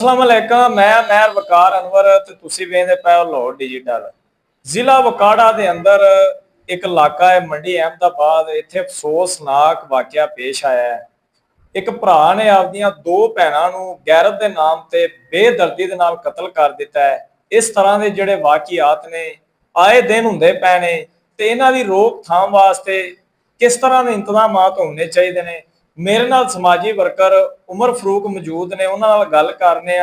अस्सलामुअलैकुम मैं महर वकार अनवर ते तुसी वेंदे पए हो लाहौर डिजिटल। जिला वकाड़ा दे अंदर एक इलाका है मंडी अहमदाबाद। इत्थे अफसोसनाक वाकया पेश आया है। एक भरा ने आपदियां दो भैणां नूं गैरत दे नाम ते बेदर्दी दे नाल कतल कर दिता है। इस तरह के जिहड़े वाकियात ने आए दिन हुंदे पए ने ते इन्हां दी रोकथाम वास्ते किस तरह के इंतजामात होने चाहिए ने। मेरे नाल समाजी वर्कर उमर फरूक मौजूद ने, उन्हां नाल गल करने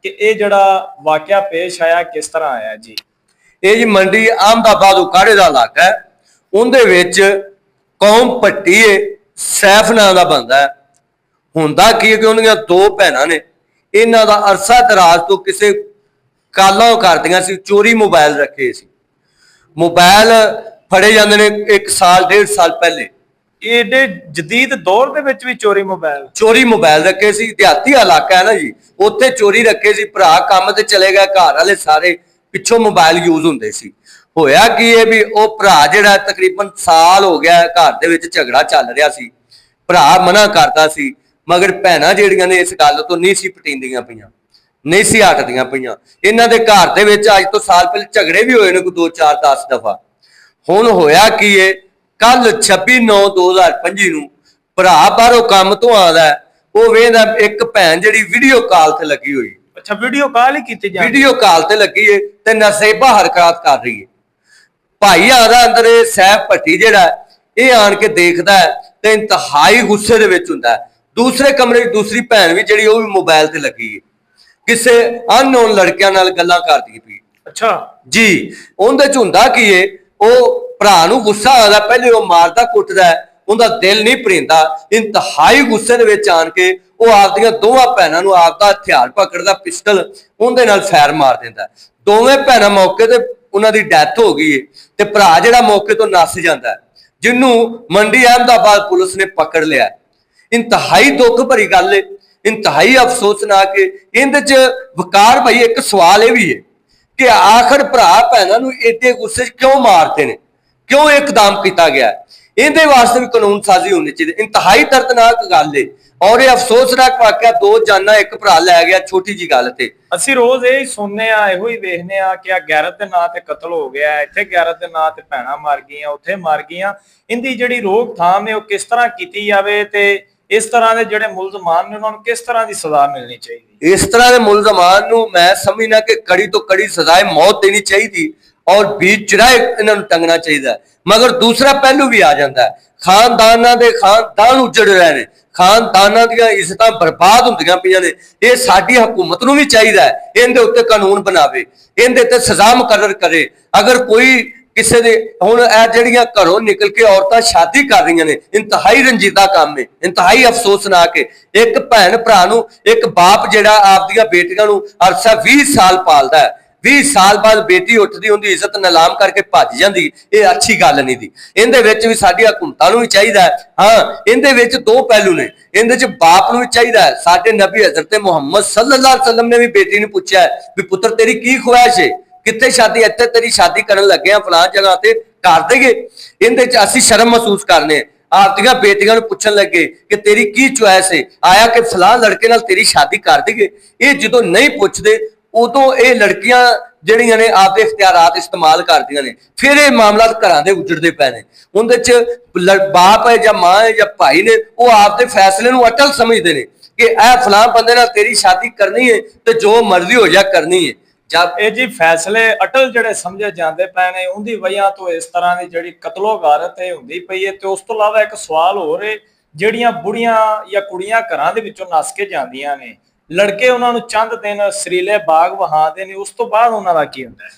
कि यह जिहड़ा वाकया पेश आया किस तरह आया जी। ये जी मंडी अहमदाबाद उकाड़े का इलाका है। उनदे विच कौम भट्टी सैफ नाम का बंदा है। हुंदा की है कि उन्होंने दो भैनां ने, इन्हां दा अरसा दराज तो किसी कालां करदियां सी, चोरी मोबाइल रखे सी। मोबाइल फड़े जांदे ने एक साल डेढ़ साल पहले। एडे जदीद दौर दे विच भी चोरी मोबाइल रखे सी। देहाती इलाका है ना जी, उत्थे चोरी रखे सी। भरा काम ते चले गए, घर वाले सारे पिछों मोबाइल यूज हुंदे सी। होया कि ये भी वो भरा जिहड़ा तकरीबन साल हो गया घर दे विच झगड़ा चल रहा सी। भरा मना करदा सी मगर भैणां जिहड़ियां ने इस गल तो नहीं सी पटींदियां पईयां, नहीं सी हटदियां पईयां। इन्हां दे घर दे विच अज तो साल पहले झगड़े भी होए ने कोई 2 4 10 दफा। हुण होया कि ये कल 26/9/2025 नूं भरा बाहरों काम तो आंदा है, वो वेंदा एक भैन जिहड़ी वीडियो कॉल ते लगी हुई। अच्छा, वीडियो कॉल ही कीती जांदी, वीडियो कॉल ते लगी है ते नशेबा हरकत कर रही है। भाई आदा अंदर सैफ भट्टी जिहड़ा ये आन के देखदा है ते इंतहाई गुस्से दे विच हुंदा है। दूसरे कमरे दूसरी भैन भी जिहड़ी वो भी मोबाइल ते लगी है, किसे अननोन लड़कियां नाल गल्लां करदी पई। अच्छा जी, उहदे च हुंदा की है ਉਹ ਭਰਾ ਨੂੰ ਗੁੱਸਾ ਆਉਂਦਾ, ਪਹਿਲੇ ਉਹ ਮਾਰਦਾ ਕੁੱਟਦਾ, ਉਹਦਾ ਦਿਲ ਨਹੀਂ ਭਰਿੰਦਾ। ਇੰਤਹਾਈ ਗੁੱਸੇ ਦੇ ਵਿੱਚ ਆਣ ਕੇ ਉਹ ਆਪਦੀਆਂ ਦੋਵਾਂ ਭੈਣਾਂ ਨੂੰ ਆਪਦਾ ਹਥਿਆਰ ਪਕੜਦਾ, ਪਿਸਟਲ, ਉਹਦੇ ਨਾਲ ਫਾਇਰ ਮਾਰ ਦਿੰਦਾ। ਦੋਵੇਂ ਭੈਣਾਂ ਮੌਕੇ ਤੇ ਉਹਨਾਂ ਦੀ ਡੈਥ ਹੋ ਗਈ ਹੈ ਤੇ ਭਰਾ ਜਿਹੜਾ ਮੌਕੇ ਤੋਂ ਨੱਸ ਜਾਂਦਾ, ਜਿਹਨੂੰ ਮੰਡੀ ਅਹਿਮਦਾਬਾਦ ਪੁਲਿਸ ਨੇ ਪਕੜ ਲਿਆ। ਇੰਤਹਾਈ ਦੁੱਖ ਭਰੀ ਗੱਲ ਹੈ, ਇੰਤਹਾਈ ਅਫਸੋਸਨਾਕ ਹੈ। ਇਹਦੇ ਚ ਵਕਾਰ ਭਾਈ ਇੱਕ ਸਵਾਲ ਇਹ ਵੀ ਹੈ कि आखिर भरा भैनों नूं एडे गुस्से क्यों मारते हैं, क्यों एकदम किया गया? इहदे वास्ते भी कानून साजी होनी चाहिए। इंतहाई दर्दनाक गल है और ये अफसोसनाक वाकया, 2 जाना एक भरा लै गया छोटी जी गल ते। ਅਸੀਂ रोज यही सुनने ਇਹੋ ਹੀ ਵੇਖਨੇ ਆ ਕਿ ਆ ਗੈਰਤ ਦੇ ਨਾਂ ਤੇ ਕਤਲ ਹੋ ਗਿਆ, ਇੱਥੇ ਗੈਰਤ ਦੇ ਨਾਂ ਤੇ ਭੈਣਾਂ ਮਰ ਗਈਆਂ, ਉੱਥੇ ਮਰ ਗਈਆਂ। ਇਹਦੀ ਜਿਹੜੀ ਰੋਕਥਾਮ ਹੈ ਉਹ ਕਿਸ ਤਰ੍ਹਾਂ ਕੀਤੀ ਜਾਵੇ ਤੇ इस तरह के जिहड़े मुलजमान ने उन्होंने किस तरह की सजा मिलनी चाहिए? इस तरह के मुलजमान नूं मैं समझना कि कड़ी तो कड़ी सजाए मौत देनी चाहिए और बीच चिराए इन्हां नूं टंगना चाहिए। मगर दूसरा पहलू भी आ जाता है, खानदानां दे खानदान उजड़ रहे हैं, खानदानां दीयां इज्जतां बर्बाद हुंदियां पईयां ने। ये साडी हुकूमत नूं भी चाहिए इहदे उत्ते कानून बनावे, इहदे ते सजा मुकर्रर करे। अगर कोई किसी दे हुण जिहड़ियां घरों निकल के औरतां शादी कर रही ने, इंतहाई रंजीदा काम है, इंतहाई अफसोसनाक है। एक भैन भरा नूं, एक बाप जिहड़ा आपदियां बेटियां नूं अरसा 20 साल पालदा है, 20 साल बाद बेटी उठदी उहदी इज्जत नीलाम करके भज जांदी, ये अच्छी गल नहीं दी। इहदे विच भी साडी हुकूमतां नूं भी चाहीदा है। हाँ, इहदे विच 2 पहलू ने, इहदे च बाप नूं भी चाहीदा है। साडे नबी हज़रत मुहम्मद सल्लल्लाहु अलैहि वसल्लम ने भी बेटी नूं पुछया भी पुत्र तेरी की ख्वाहिश है, कितने शादी, इत्थे तेरी शादी करन लगे हैं फलां जगह ते, कर देगे। इहदे च असीं शर्म महसूस करने आपदियां बेटियां नूं पुछण लगे कि तेरी की चॉइस है, आया कि फलां लड़के नाल तेरी शादी कर देगे। ये जदों नहीं पुछदे उदों ये लड़कियां जिहड़ियां ने आपदे इख्तियारात इस्तेमाल करदियां ने, फिर ये मामला घरां दे उजड़दे पए ने। उहदे च बाप है जां मां है जां भाई ने, वो आपदे फैसले नूं अटल समझदे ने कि ए फलां बंदे नाल तेरी शादी करनी है ते जो मर्जी हो जा करनी है। जब ਇਹ ਜੀ फैसले अटल ਜਿਹੜੇ ਸਮਝੇ ਜਾਂਦੇ ਪਏ ਨੇ, ਉਹਦੀ ਵਜ੍ਹਾ ਤੋਂ ਇਸ ਤਰ੍ਹਾਂ ਦੀ ਜਿਹੜੀ ਕਤਲੋਗਾਰਤ ਹੈ ਹੁੰਦੀ ਪਈ ਹੈ। ਤੇ ਉਸ ਤੋਂ ਇਲਾਵਾ ਇੱਕ ਸਵਾਲ ਹੋਰ ਹੈ, ਜਿਹੜੀਆਂ ਬੁੜੀਆਂ ਜਾਂ ਕੁੜੀਆਂ ਘਰਾਂ ਦੇ ਵਿੱਚੋਂ ਨੱਸ ਕੇ ਜਾਂਦੀਆਂ ਨੇ, ਲੜਕੇ ਉਹਨਾਂ ਨੂੰ ਚੰਦ ਦਿਨ ਸਰੀਲੇ ਬਾਗ ਵਹਾਉਂਦੇ ਨੇ, ਉਸ ਤੋਂ ਬਾਅਦ ਉਹਨਾਂ ਦਾ ਕੀ ਹੁੰਦਾ ਹੈ?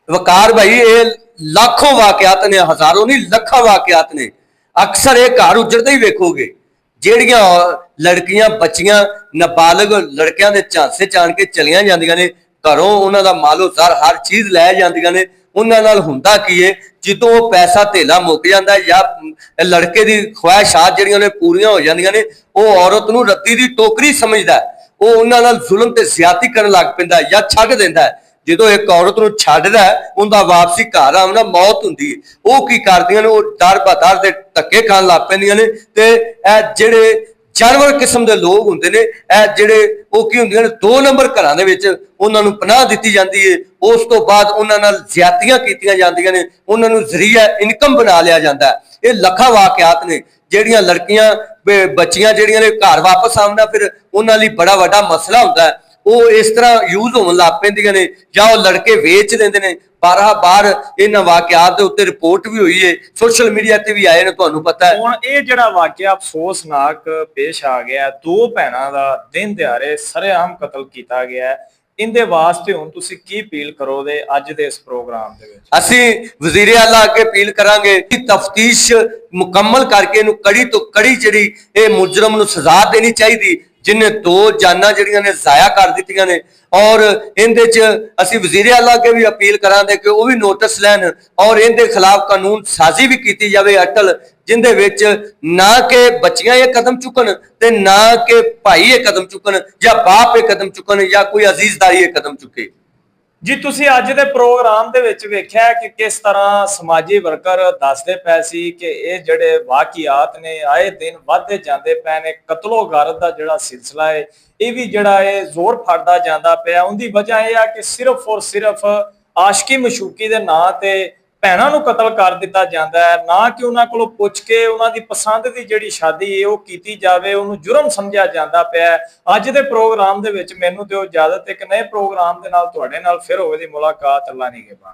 वकार भाई ये लाखों वाकयात ने, हजारों नहीं लखों वाकयात ने। अक्सर ये घर उजड़ते ही वेखोगे, ਜਿਹੜੀਆਂ लड़कियां बच्चियां नाबालग लड़कियां दे झांसे च आण के चलियां जांदियां ने, घरों उन्हां दा मालो सार हर चीज लै जांदियां ने। उन्हां नाल हुंदा की है, जिद्दों वो पैसा धेला मुक जांदा या लड़के दी ख्वाहिशात जिहड़ियां ने पूरीआं हो जांदियां ने, वो औरत नूं रत्ती दी टोकरी समझदा है, वो उन्हां नाल जुल्म ते ज़्यादती करन लग पैंदा या छड्ड दिंदा है। ਜਦੋਂ एक औरत ਨੂੰ ਛੱਡਦਾ ਉਹਦਾ ਵਾਪਸੀ ਘਰ ਆਉਣਾ मौत ਹੁੰਦੀ ਹੈ। ਉਹ ਕੀ ਕਰਦੀਆਂ ਨੇ, ਉਹ ਡਰ ਬਦਰ ਦੇ ਧੱਕੇ ਖਾਣ ਲੱਗ ਪੈਂਦੀਆਂ ਨੇ ਤੇ ਇਹ ਜਿਹੜੇ ਜਾਨਵਰ ਕਿਸਮ ਦੇ ਲੋਕ ਹੁੰਦੇ ਨੇ ਇਹ ਜਿਹੜੇ, ਉਹ ਕੀ ਹੁੰਦੀਆਂ ਨੇ 2 ਨੰਬਰ ਘਰਾਂ ਦੇ ਵਿੱਚ ਉਹਨਾਂ ਨੂੰ ਪਨਾਹ ਦਿੱਤੀ ਜਾਂਦੀ ਹੈ। ਉਸ ਤੋਂ ਬਾਅਦ ਉਹਨਾਂ ਨਾਲ ਜ਼ਿਆਦਤੀਆਂ ਕੀਤੀਆਂ ਜਾਂਦੀਆਂ ਨੇ, ਉਹਨਾਂ ਨੂੰ ਜ਼ਰੀਆ ਇਨਕਮ ਬਣਾ ਲਿਆ ਜਾਂਦਾ ਹੈ। ਇਹ ਲੱਖਾਂ ਵਾਕਿਆਤ ਨੇ। ਜਿਹੜੀਆਂ ਲੜਕੀਆਂ ਬੱਚੀਆਂ ਜਿਹੜੀਆਂ ਨੇ ਘਰ ਵਾਪਸ ਆਉਣਾ, ਫਿਰ ਉਹਨਾਂ ਲਈ ਬੜਾ ਵੱਡਾ ਮਸਲਾ ਹੁੰਦਾ ਹੈ। ਉਹ ਇਸ ਤਰ੍ਹਾਂ ਯੂਜ਼ ਹੋਣ ਲੱਗ ਪੈਂਦੀਆਂ ਨੇ, ਜਾਂ ਉਹ ਲੜਕੇ ਵੇਚ ਦਿੰਦੇ ਨੇ। ਬਾਰ ਇਹਨਾਂ ਵਾਕਿਆਤ ਦੇ ਉੱਤੇ ਰਿਪੋਰਟ ਵੀ ਹੋਈ ਹੈ, ਸੋਸ਼ਲ ਮੀਡੀਆ ਤੇ ਵੀ ਆਏ ਨੇ, ਤੁਹਾਨੂੰ ਪਤਾ ਹੈ। ਹੁਣ ਇਹ ਜਿਹੜਾ ਵਾਕਿਆ ਅਫਸੋਸਨਾਕ ਪੇਸ਼ ਆ ਗਿਆ, 2 ਭੈਣਾਂ ਦਾ ਦਿਨ ਦਿਹਾੜੇ ਸਰੇਆਮ ਕਤਲ ਕੀਤਾ ਗਿਆ ਹੈ, ਇਹਦੇ ਵਾਸਤੇ ਹੁਣ ਤੁਸੀਂ ਕੀ ਅਪੀਲ ਕਰੋਗੇ ਅੱਜ ਦੇ ਇਸ ਪ੍ਰੋਗਰਾਮ ਦੇ ਵਿੱਚ? ਅਸੀਂ ਵਜ਼ੀਰ ਆਲਾ ਅੱਗੇ ਅਪੀਲ ਕਰਾਂਗੇ ਕਿ ਤਫਤੀਸ਼ ਮੁਕੰਮਲ ਕਰਕੇ ਇਹਨੂੰ ਕੜੀ ਤੋਂ ਕੜੀ ਜਿਹੜੀ ਇਹ ਮੁਜਰਮ ਨੂੰ ਸਜ਼ਾ ਦੇਣੀ ਚਾਹੀਦੀ, ਜਿਨੇ 2 ਜਾਨਾਂ ਜਿਹੜੀਆਂ ਨੇ ਜ਼ਾਇਆ ਕਰ ਦਿੱਤੀਆਂ ਨੇ। ਔਰ ਇਹਦੇ ਚ ਅਸੀਂ ਵਜ਼ੀਰ ਆਲਾ ਅੱਗੇ ਵੀ ਅਪੀਲ ਕਰਾਂਗੇ ਕਿ ਉਹ ਵੀ ਨੋਟਿਸ ਲੈਣ ਔਰ ਇਹਦੇ ਖਿਲਾਫ ਕਾਨੂੰਨ ਸਾਜ਼ੀ ਵੀ ਕੀਤੀ ਜਾਵੇ ਅਟਲ, ਜਿੰਦੇ ਵਿੱਚ ਨਾ ਕਿ ਬੱਚੀਆਂ ਇਹ ਕਦਮ ਚੁੱਕਣ ਤੇ ਨਾ ਕਿ ਭਾਈ ਇਹ ਕਦਮ ਚੁੱਕਣ, ਜਾਂ ਬਾਪ ਇਹ ਕਦਮ ਚੁੱਕਣ, ਜਾਂ ਕੋਈ ਅਜ਼ੀਜ਼ਦਾਰੀ ਇਹ ਕਦਮ ਚੁੱਕੇ। ਜੀ ਤੁਸੀਂ ਅੱਜ ਦੇ ਪ੍ਰੋਗਰਾਮ ਦੇ ਵਿੱਚ ਵੇਖਿਆ ਕਿ ਕਿਸ ਤਰ੍ਹਾਂ ਸਮਾਜੀ ਵਰਕਰ ਦੱਸਦੇ ਪਏ ਸੀ ਕਿ ਇਹ ਜਿਹੜੇ ਵਾਕਿਆਤ ਨੇ ਆਏ ਦਿਨ ਵੱਧਦੇ ਜਾਂਦੇ ਪਏ ਨੇ। ਕਤਲੋਗਾਰਤ ਦਾ ਜਿਹੜਾ ਸਿਲਸਿਲਾ ਹੈ ਇਹ ਵੀ ਜਿਹੜਾ ਹੈ ਜ਼ੋਰ ਫੜਦਾ ਜਾਂਦਾ ਪਿਆ। ਉਹਦੀ ਵਜ੍ਹਾ ਇਹ ਆ ਕਿ ਸਿਰਫ ਔਰ ਸਿਰਫ ਆਸ਼ਕੀ ਮਸ਼ੂਕੀ ਦੇ ਨਾਂ ਤੇ ਭੈਣਾਂ ਨੂੰ ਕਤਲ ਕਰ ਦਿੱਤਾ ਜਾਂਦਾ ਹੈ, ਨਾ ਕਿ ਉਹਨਾਂ ਕੋਲੋਂ ਪੁੱਛ ਕੇ ਉਹਨਾਂ ਦੀ ਪਸੰਦ ਦੀ ਜਿਹੜੀ ਸ਼ਾਦੀ ਹੈ ਉਹ ਕੀਤੀ ਜਾਵੇ, ਉਹਨੂੰ ਜੁਰਮ ਸਮਝਿਆ ਜਾਂਦਾ ਪਿਆ। ਅੱਜ ਦੇ ਪ੍ਰੋਗਰਾਮ ਦੇ ਵਿੱਚ ਮੈਨੂੰ ਦਿਓ ਇਜਾਜ਼ਤ, ਇੱਕ ਨਵੇਂ ਪ੍ਰੋਗਰਾਮ ਦੇ ਨਾਲ ਤੁਹਾਡੇ ਨਾਲ ਫਿਰ ਹੋਵੇ ਦੀ ਮੁਲਾਕਾਤ। ਅੱਲਾ ਨਿਗਹਿਬਾਨ।